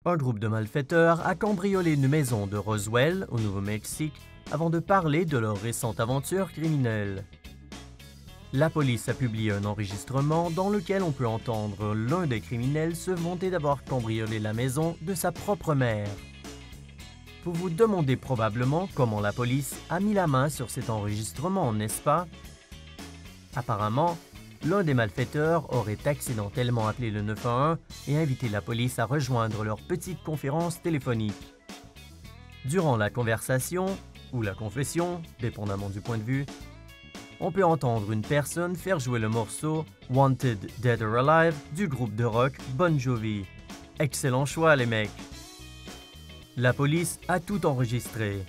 Un groupe de malfaiteurs a cambriolé une maison de Roswell, au Nouveau-Mexique, avant de parler de leur récente aventure criminelle. La police a publié un enregistrement dans lequel on peut entendre l'un des criminels se vanter d'avoir cambriolé la maison de sa propre mère. Vous vous demandez probablement comment la police a mis la main sur cet enregistrement, n'est-ce pas? Apparemment, l'un des malfaiteurs aurait accidentellement appelé le 911 et invité la police à rejoindre leur petite conférence téléphonique. Durant la conversation, ou la confession, dépendamment du point de vue, on peut entendre une personne faire jouer le morceau « Wanted, Dead or Alive » du groupe de rock Bon Jovi. Excellent choix, les mecs! La police a tout enregistré.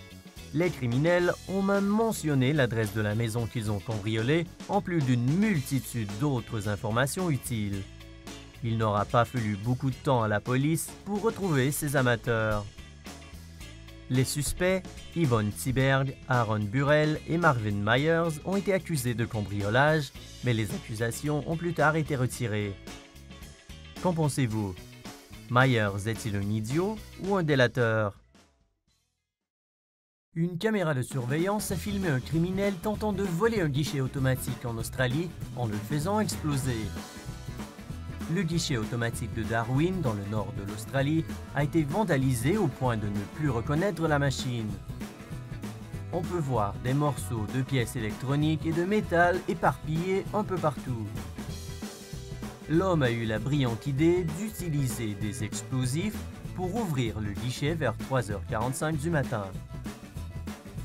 Les criminels ont même mentionné l'adresse de la maison qu'ils ont cambriolée, en plus d'une multitude d'autres informations utiles. Il n'aura pas fallu beaucoup de temps à la police pour retrouver ces amateurs. Les suspects, Yvonne Tiberg, Aaron Burrell et Marvin Myers, ont été accusés de cambriolage, mais les accusations ont plus tard été retirées. Qu'en pensez-vous? Myers est-il un idiot ou un délateur? Une caméra de surveillance a filmé un criminel tentant de voler un guichet automatique en Australie en le faisant exploser. Le guichet automatique de Darwin, dans le nord de l'Australie, a été vandalisé au point de ne plus reconnaître la machine. On peut voir des morceaux de pièces électroniques et de métal éparpillés un peu partout. L'homme a eu la brillante idée d'utiliser des explosifs pour ouvrir le guichet vers 3h45 du matin.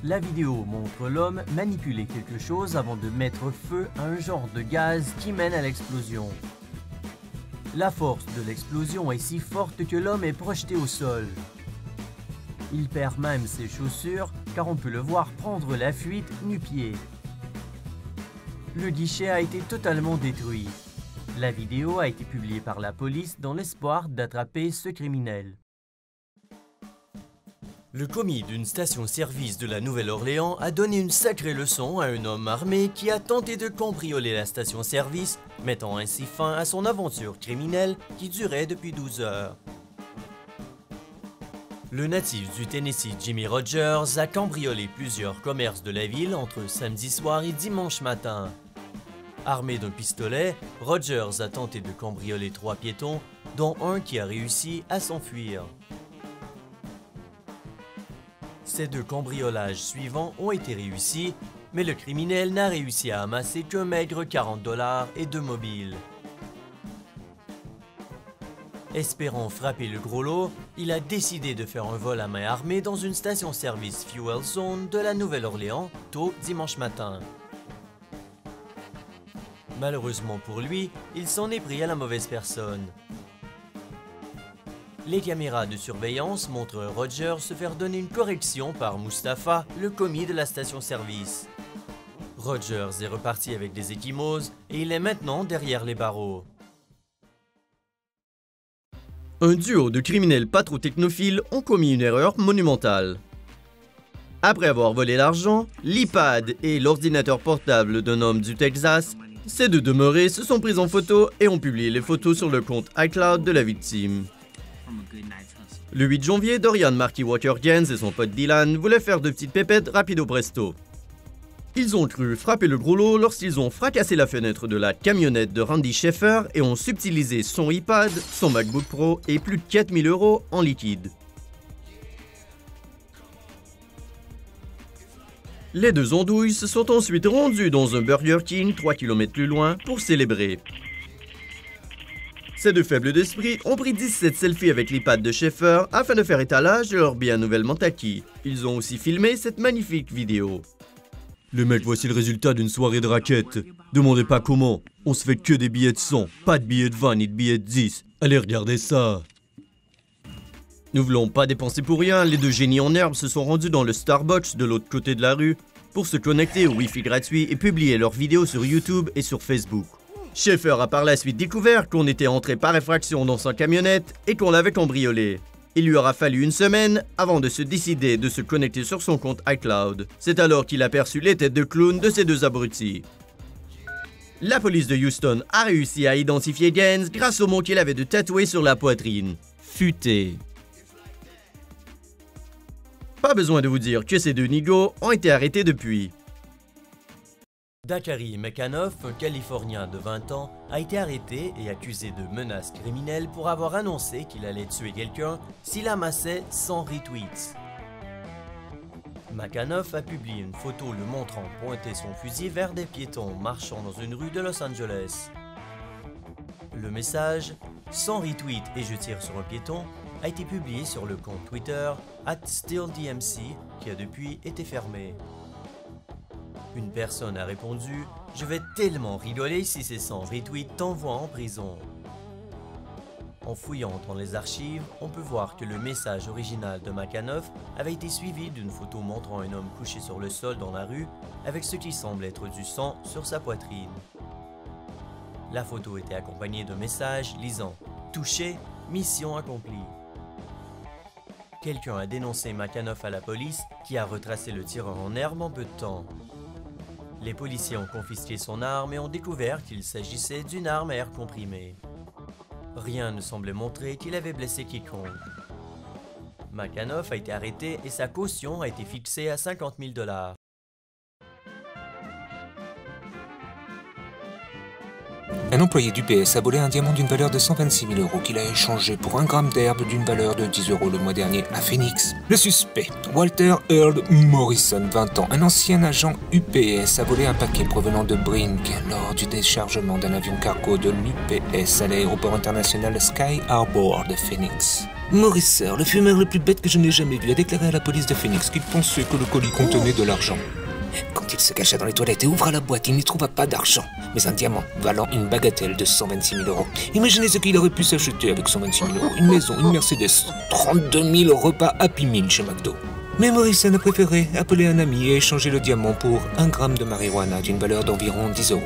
La vidéo montre l'homme manipuler quelque chose avant de mettre feu à un genre de gaz qui mène à l'explosion. La force de l'explosion est si forte que l'homme est projeté au sol. Il perd même ses chaussures car on peut le voir prendre la fuite nu-pieds. Le guichet a été totalement détruit. La vidéo a été publiée par la police dans l'espoir d'attraper ce criminel. Le commis d'une station-service de la Nouvelle-Orléans a donné une sacrée leçon à un homme armé qui a tenté de cambrioler la station-service, mettant ainsi fin à son aventure criminelle qui durait depuis 12 heures. Le natif du Tennessee Jimmy Rogers a cambriolé plusieurs commerces de la ville entre samedi soir et dimanche matin. Armé d'un pistolet, Rogers a tenté de cambrioler 3 piétons, dont un qui a réussi à s'enfuir. Ces 2 cambriolages suivants ont été réussis, mais le criminel n'a réussi à amasser qu'un maigre 40 $ et 2 mobiles. Espérant frapper le gros lot, il a décidé de faire un vol à main armée dans une station-service Fuel Zone de la Nouvelle-Orléans tôt dimanche matin. Malheureusement pour lui, il s'en est pris à la mauvaise personne. Les caméras de surveillance montrent Rogers se faire donner une correction par Mustapha, le commis de la station-service. Rogers est reparti avec des ecchymoses et il est maintenant derrière les barreaux. Un duo de criminels pas trop technophiles ont commis une erreur monumentale. Après avoir volé l'argent, l'iPad et l'ordinateur portable d'un homme du Texas, ces 2 demeurés se sont pris en photo et ont publié les photos sur le compte iCloud de la victime. Le 8 janvier, Dorian Marky Walker-Gaines et son pote Dylan voulaient faire de petites pépettes rapido presto. Ils ont cru frapper le gros lot lorsqu'ils ont fracassé la fenêtre de la camionnette de Randy Sheffer et ont subtilisé son iPad, son MacBook Pro et plus de 4000 € en liquide. Les 2 andouilles se sont ensuite rendus dans un Burger King 3 km plus loin pour célébrer. Ces 2 faibles d'esprit ont pris 17 selfies avec l'iPad de Sheffer afin de faire étalage de leur bien nouvellement acquis. Ils ont aussi filmé cette magnifique vidéo. Les mecs, voici le résultat d'une soirée de raquettes. Demandez pas comment, on se fait que des billets de 100, pas de billets de 20 ni de billets de 10. Allez, regardez ça. Nous voulons pas dépenser pour rien, les 2 génies en herbe se sont rendus dans le Starbucks de l'autre côté de la rue pour se connecter au Wi-Fi gratuit et publier leurs vidéos sur YouTube et sur Facebook. Sheffer a par la suite découvert qu'on était entré par effraction dans sa camionnette et qu'on l'avait cambriolé. Il lui aura fallu une semaine avant de se décider de se connecter sur son compte iCloud. C'est alors qu'il a aperçu les têtes de clown de ces 2 abrutis. La police de Houston a réussi à identifier Gaines grâce au mot qu'il avait de tatoué sur la poitrine. Futé. Pas besoin de vous dire que ces deux nigauds ont été arrêtés depuis. Dakari Mekanoff, un Californien de 20 ans, a été arrêté et accusé de menaces criminelles pour avoir annoncé qu'il allait tuer quelqu'un s'il amassait 100 retweets. Mekanoff a publié une photo le montrant pointer son fusil vers des piétons marchant dans une rue de Los Angeles. Le message « 100 retweets et je tire sur un piéton » a été publié sur le compte Twitter @StillDMC qui a depuis été fermé. Une personne a répondu « Je vais tellement rigoler si ces 100 retweets t'envoient en prison ». En fouillant dans les archives, on peut voir que le message original de Mekanoff avait été suivi d'une photo montrant un homme couché sur le sol dans la rue avec ce qui semble être du sang sur sa poitrine. La photo était accompagnée d'un message lisant « Touché, mission accomplie ». Quelqu'un a dénoncé Mekanoff à la police qui a retracé le tireur en herbe en peu de temps. Les policiers ont confisqué son arme et ont découvert qu'il s'agissait d'une arme à air comprimé. Rien ne semblait montrer qu'il avait blessé quiconque. Mekanoff a été arrêté et sa caution a été fixée à 50 000 $. Un employé d'UPS a volé un diamant d'une valeur de 126 000 € qu'il a échangé pour un gramme d'herbe d'une valeur de 10 € le mois dernier à Phoenix. Le suspect, Walter Earl Morrison, 20 ans, un ancien agent UPS, a volé un paquet provenant de Brink lors du déchargement d'un avion cargo de l'UPS à l'aéroport international Sky Harbor de Phoenix. Morrison, le fumeur le plus bête que je n'ai jamais vu, a déclaré à la police de Phoenix qu'il pensait que le colis contenait de l'argent. Quand il se cacha dans les toilettes et ouvra la boîte, il n'y trouva pas d'argent, mais un diamant valant une bagatelle de 126 000 €. Imaginez ce qu'il aurait pu s'acheter avec 126 000 €. Une maison, une Mercedes, 32 000 repas Happy Meal chez McDo. Mais Morrison a préféré appeler un ami et échanger le diamant pour un gramme de marijuana d'une valeur d'environ 10 €.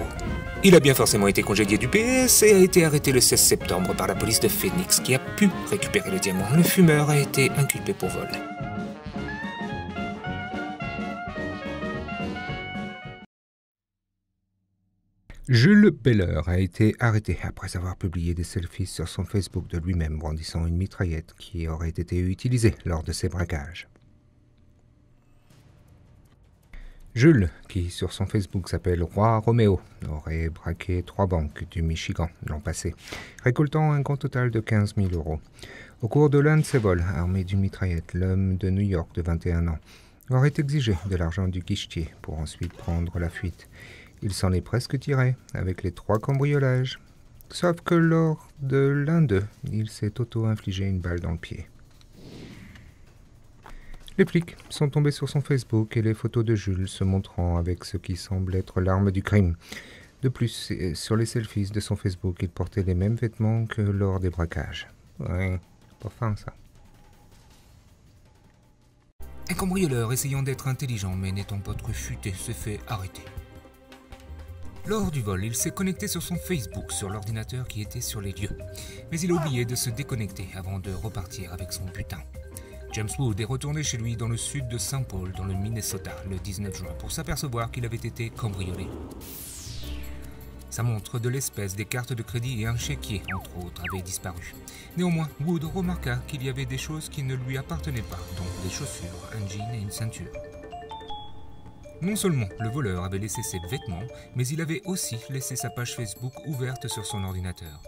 Il a bien forcément été congédié du PS et a été arrêté le 16 septembre par la police de Phoenix qui a pu récupérer le diamant. Le fumeur a été inculpé pour vol. Jules Beller a été arrêté après avoir publié des selfies sur son Facebook de lui-même brandissant une mitraillette qui aurait été utilisée lors de ses braquages. Jules, qui sur son Facebook s'appelle Roi Roméo, aurait braqué 3 banques du Michigan l'an passé, récoltant un grand total de 15 000 €. Au cours de l'un de ses vols, armé d'une mitraillette, l'homme de New York de 21 ans aurait exigé de l'argent du guichetier pour ensuite prendre la fuite. Il s'en est presque tiré avec les 3 cambriolages. Sauf que lors de l'un d'eux, il s'est auto-infligé une balle dans le pied. Les flics sont tombés sur son Facebook et les photos de Jules se montrant avec ce qui semble être l'arme du crime. De plus, sur les selfies de son Facebook, il portait les mêmes vêtements que lors des braquages. Ouais, pas fin ça. Un cambrioleur essayant d'être intelligent mais n'étant pas trop futé s'est fait arrêter. Lors du vol, il s'est connecté sur son Facebook sur l'ordinateur qui était sur les lieux. Mais il a oublié de se déconnecter avant de repartir avec son butin. James Wood est retourné chez lui dans le sud de Saint Paul, dans le Minnesota, le 19 juin, pour s'apercevoir qu'il avait été cambriolé. Sa montre de l'espèce, des cartes de crédit et un chéquier, entre autres, avaient disparu. Néanmoins, Wood remarqua qu'il y avait des choses qui ne lui appartenaient pas, dont des chaussures, un jean et une ceinture. Non seulement le voleur avait laissé ses vêtements, mais il avait aussi laissé sa page Facebook ouverte sur son ordinateur.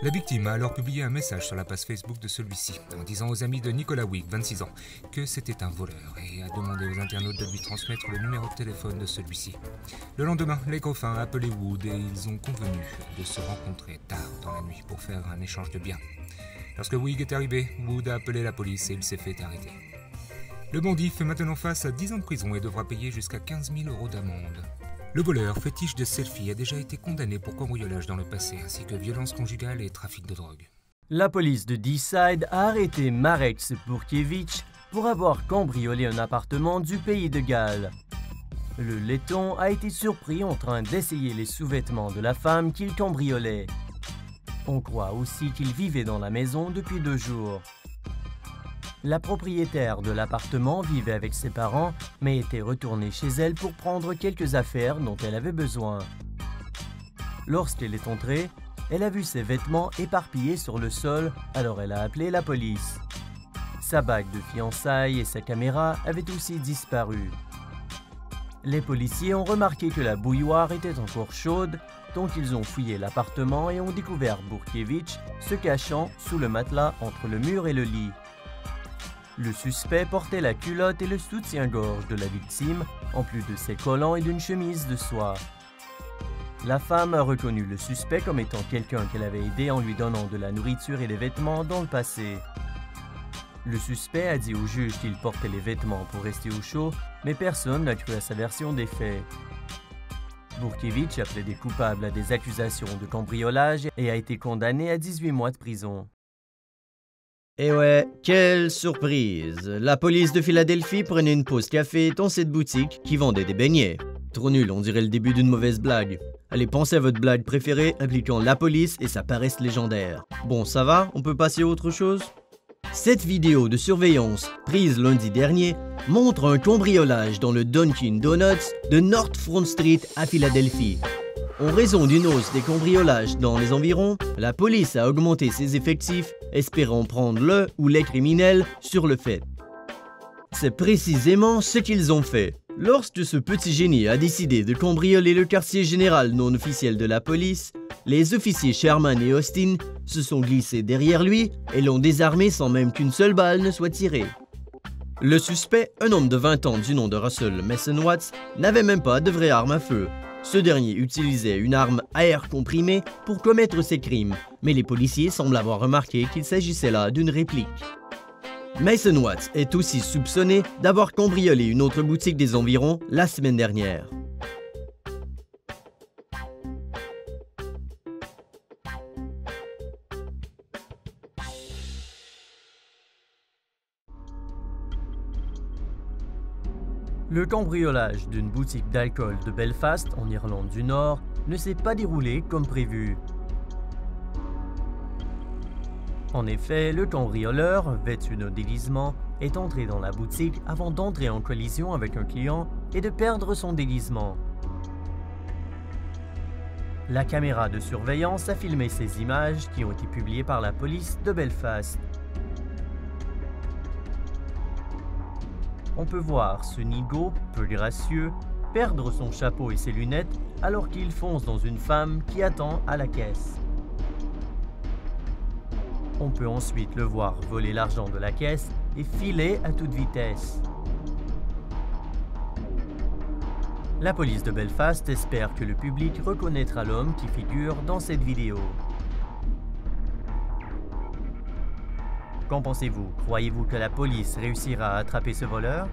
La victime a alors publié un message sur la page Facebook de celui-ci, en disant aux amis de Nicolas Wick, 26 ans, que c'était un voleur et a demandé aux internautes de lui transmettre le numéro de téléphone de celui-ci. Le lendemain, les copains ont appelé Wood et ils ont convenu de se rencontrer tard dans la nuit pour faire un échange de biens. Lorsque Wick est arrivé, Wood a appelé la police et il s'est fait arrêter. Le bandit fait maintenant face à 10 ans de prison et devra payer jusqu'à 15 000 € d'amende. Le voleur fétiche de selfie a déjà été condamné pour cambriolage dans le passé, ainsi que violence conjugale et trafic de drogue. La police de D-Side a arrêté Marek Sepurkiewicz pour avoir cambriolé un appartement du pays de Galles. Le laiton a été surpris en train d'essayer les sous-vêtements de la femme qu'il cambriolait. On croit aussi qu'il vivait dans la maison depuis 2 jours. La propriétaire de l'appartement vivait avec ses parents, mais était retournée chez elle pour prendre quelques affaires dont elle avait besoin. Lorsqu'elle est entrée, elle a vu ses vêtements éparpillés sur le sol, alors elle a appelé la police. Sa bague de fiançailles et sa caméra avaient aussi disparu. Les policiers ont remarqué que la bouilloire était encore chaude, donc ils ont fouillé l'appartement et ont découvert Burkiewicz se cachant sous le matelas entre le mur et le lit. Le suspect portait la culotte et le soutien-gorge de la victime, en plus de ses collants et d'une chemise de soie. La femme a reconnu le suspect comme étant quelqu'un qu'elle avait aidé en lui donnant de la nourriture et des vêtements dans le passé. Le suspect a dit au juge qu'il portait les vêtements pour rester au chaud, mais personne n'a cru à sa version des faits. Burkiewicz a plaidé coupable à des accusations de cambriolage et a été condamné à 18 mois de prison. Et ouais, quelle surprise! La police de Philadelphie prenait une pause café dans cette boutique qui vendait des beignets. Trop nul, on dirait le début d'une mauvaise blague. Allez, pensez à votre blague préférée impliquant la police et sa paresse légendaire. Bon, ça va? On peut passer à autre chose? Cette vidéo de surveillance, prise lundi dernier, montre un cambriolage dans le Dunkin' Donuts de North Front Street à Philadelphie. En raison d'une hausse des cambriolages dans les environs, la police a augmenté ses effectifs, espérant prendre le ou les criminels sur le fait. C'est précisément ce qu'ils ont fait. Lorsque ce petit génie a décidé de cambrioler le quartier général non officiel de la police, les officiers Sherman et Austin se sont glissés derrière lui et l'ont désarmé sans même qu'une seule balle ne soit tirée. Le suspect, un homme de 20 ans du nom de Russell Mason Watts, n'avait même pas de vraie arme à feu. Ce dernier utilisait une arme à air comprimé pour commettre ses crimes, mais les policiers semblent avoir remarqué qu'il s'agissait là d'une réplique. Mason Watts est aussi soupçonné d'avoir cambriolé une autre boutique des environs la semaine dernière. Le cambriolage d'une boutique d'alcool de Belfast, en Irlande du Nord, ne s'est pas déroulé comme prévu. En effet, le cambrioleur, vêtu d'un déguisement, est entré dans la boutique avant d'entrer en collision avec un client et de perdre son déguisement. La caméra de surveillance a filmé ces images qui ont été publiées par la police de Belfast. On peut voir ce nigo, peu gracieux, perdre son chapeau et ses lunettes alors qu'il fonce dans une femme qui attend à la caisse. On peut ensuite le voir voler l'argent de la caisse et filer à toute vitesse. La police de Belfast espère que le public reconnaîtra l'homme qui figure dans cette vidéo. Qu'en pensez-vous? Croyez-vous que la police réussira à attraper ce voleur?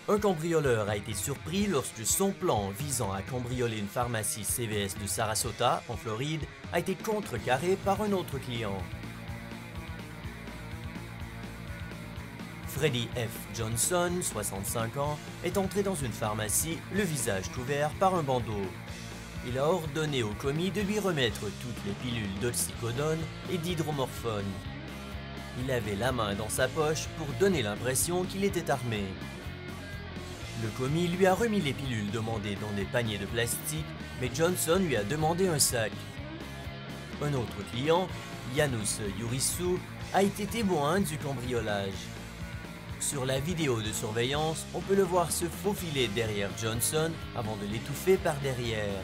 Un cambrioleur a été surpris lorsque son plan visant à cambrioler une pharmacie CVS de Sarasota, en Floride, a été contrecarré par un autre client. Freddie F. Johnson, 65 ans, est entré dans une pharmacie, le visage couvert par un bandeau. Il a ordonné au commis de lui remettre toutes les pilules d'oxycodone et d'hydromorphone. Il avait la main dans sa poche pour donner l'impression qu'il était armé. Le commis lui a remis les pilules demandées dans des paniers de plastique, mais Johnson lui a demandé un sac. Un autre client, Janusz Jurissou, a été témoin du cambriolage. Sur la vidéo de surveillance, on peut le voir se faufiler derrière Johnson avant de l'étouffer par derrière.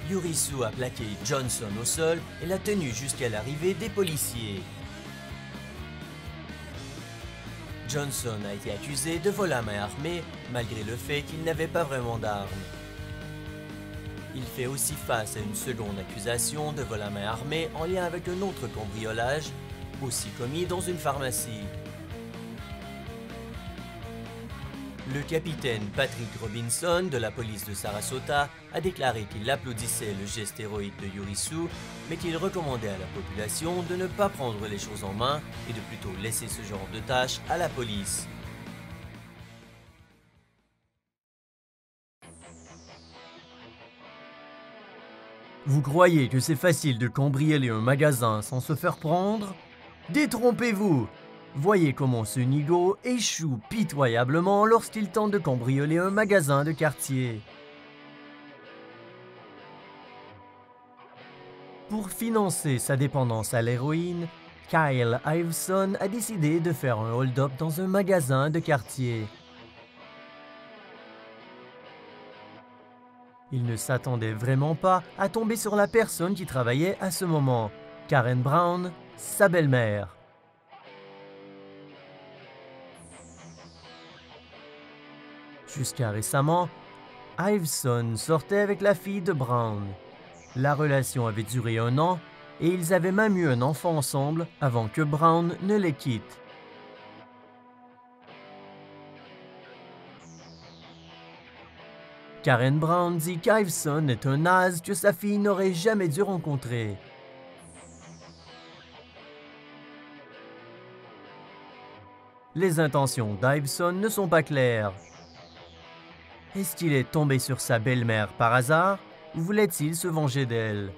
Jurissou a plaqué Johnson au sol et l'a tenu jusqu'à l'arrivée des policiers. Johnson a été accusé de vol à main armée, malgré le fait qu'il n'avait pas vraiment d'arme. Il fait aussi face à une seconde accusation de vol à main armée en lien avec un autre cambriolage, aussi commis dans une pharmacie. Le capitaine Patrick Robinson de la police de Sarasota a déclaré qu'il applaudissait le geste héroïque de Jurissou, mais qu'il recommandait à la population de ne pas prendre les choses en main et de plutôt laisser ce genre de tâches à la police. Vous croyez que c'est facile de cambrioler un magasin sans se faire prendre? Détrompez-vous! Voyez comment ce nigo échoue pitoyablement lorsqu'il tente de cambrioler un magasin de quartier. Pour financer sa dépendance à l'héroïne, Kyle Iveson a décidé de faire un hold-up dans un magasin de quartier. Il ne s'attendait vraiment pas à tomber sur la personne qui travaillait à ce moment, Karen Brown, sa belle-mère. Jusqu'à récemment, Iveson sortait avec la fille de Brown. La relation avait duré 1 an et ils avaient même eu un enfant ensemble avant que Brown ne les quitte. Karen Brown dit qu'Iveson est un naze que sa fille n'aurait jamais dû rencontrer. Les intentions d'Iveson ne sont pas claires. Est-ce qu'il est tombé sur sa belle-mère par hasard ou voulait-il se venger d'elle?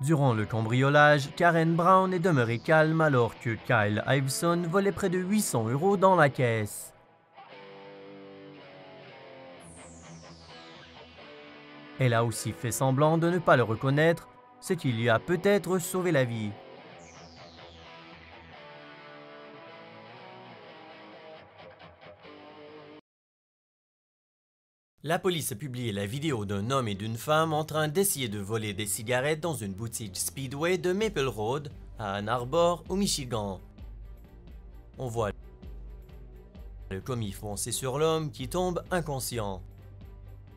Durant le cambriolage, Karen Brown est demeurée calme alors que Kyle Iveson volait près de 800 € dans la caisse. Elle a aussi fait semblant de ne pas le reconnaître, ce qui lui a peut-être sauvé la vie. La police a publié la vidéo d'un homme et d'une femme en train d'essayer de voler des cigarettes dans une boutique Speedway de Maple Road, à Ann Arbor, au Michigan. On voit le commis foncer sur l'homme qui tombe inconscient.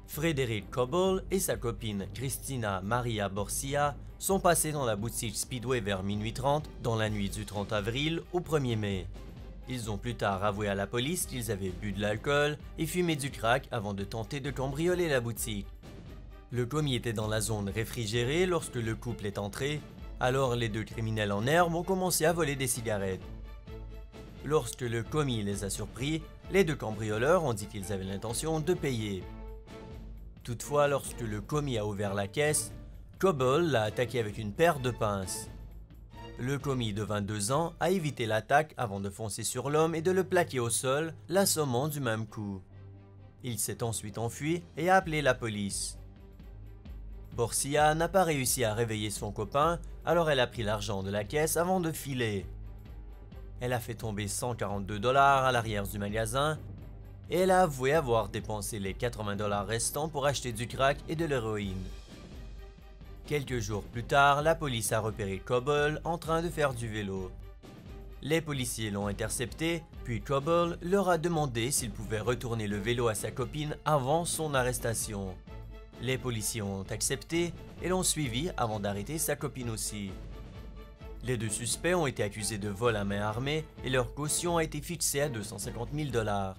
Frédéric Coble et sa copine Christina Maria Borsia sont passés dans la boutique Speedway vers minuit 30 dans la nuit du 30 avril au 1er mai. Ils ont plus tard avoué à la police qu'ils avaient bu de l'alcool et fumé du crack avant de tenter de cambrioler la boutique. Le commis était dans la zone réfrigérée lorsque le couple est entré, alors les 2 criminels en herbe ont commencé à voler des cigarettes. Lorsque le commis les a surpris, les 2 cambrioleurs ont dit qu'ils avaient l'intention de payer. Toutefois, lorsque le commis a ouvert la caisse, Coble l'a attaqué avec une paire de pinces. Le commis de 22 ans a évité l'attaque avant de foncer sur l'homme et de le plaquer au sol, l'assommant du même coup. Il s'est ensuite enfui et a appelé la police. Borsia n'a pas réussi à réveiller son copain, alors elle a pris l'argent de la caisse avant de filer. Elle a fait tomber 142 $ à l'arrière du magasin et elle a avoué avoir dépensé les 80 $ restants pour acheter du crack et de l'héroïne. Quelques jours plus tard, la police a repéré Coble en train de faire du vélo. Les policiers l'ont intercepté, puis Coble leur a demandé s'il pouvait retourner le vélo à sa copine avant son arrestation. Les policiers ont accepté et l'ont suivi avant d'arrêter sa copine aussi. Les 2 suspects ont été accusés de vol à main armée et leur caution a été fixée à 250 000 $.